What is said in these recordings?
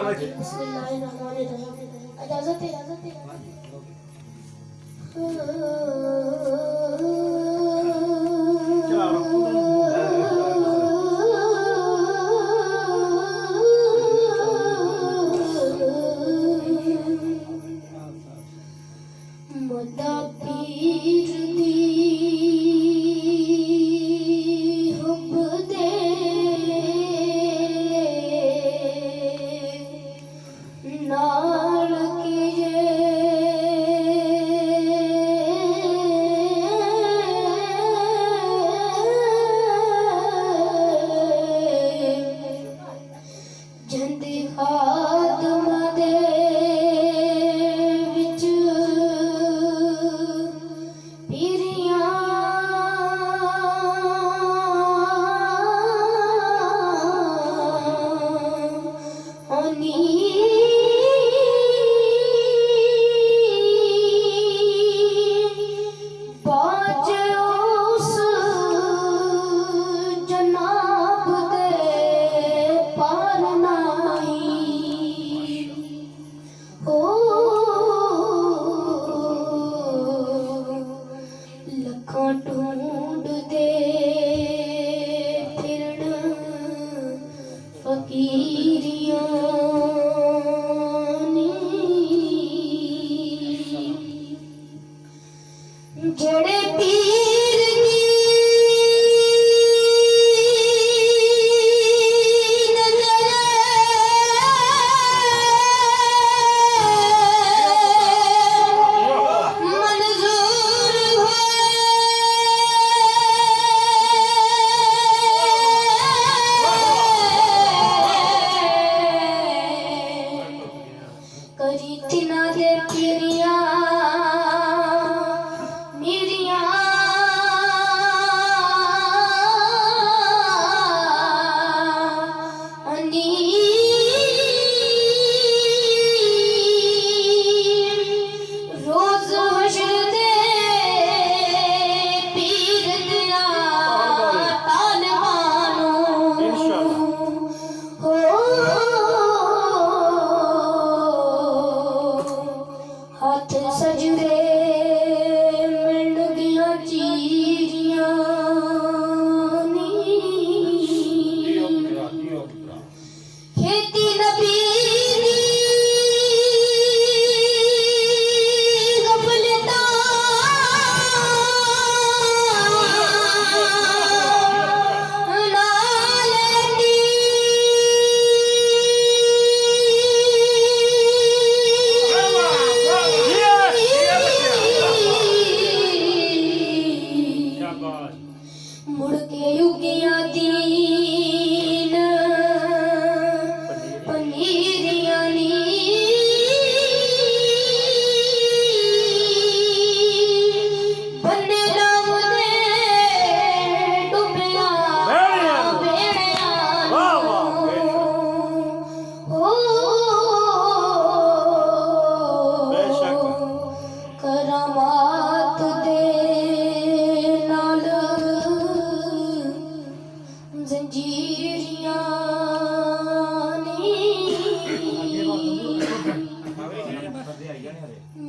बिस्मिल्लाहिर्रहमानिर्रहीम। इजाजत है। मदा पीर दी हुब दे नाल कीजे जंद खादम दे विच पीरियां होनी बाज उस जनाब दे पार नाही ओ लखां ढूंढ दे फिरन फकीरियां जड़े पीर दी नजर मंजूर करी तिना दे पीरियां रोज हशर दे पीर दिया तालिबानों हो हाथ सजदे मिल गया चीरियां खेती नबी मुड़ के युगिया दीन पनीरियां नी बन्ने राम दे डुबिया बेड़ियां हो करामात दे नाल जंजीरियां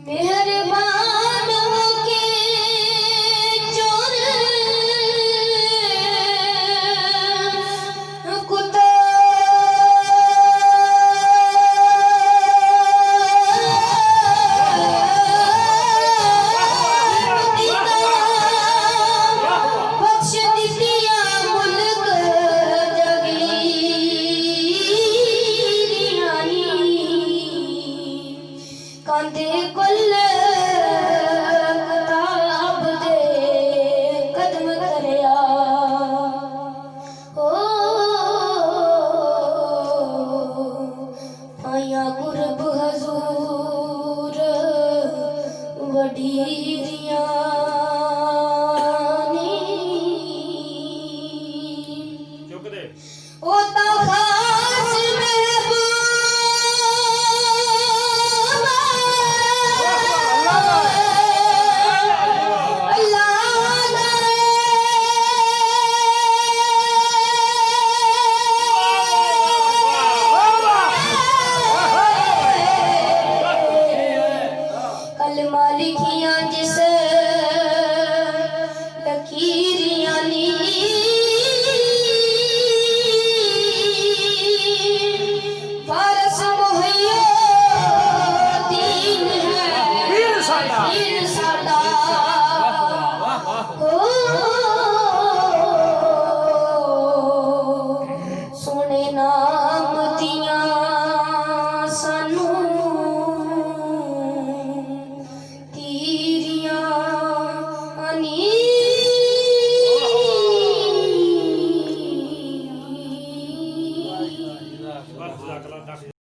मेहरबान होके चोर कुत्ता बख्श दितिया मुल्क कांदे कुल किताब दे कदम करया ओ आया कुर्ब हजूर वडी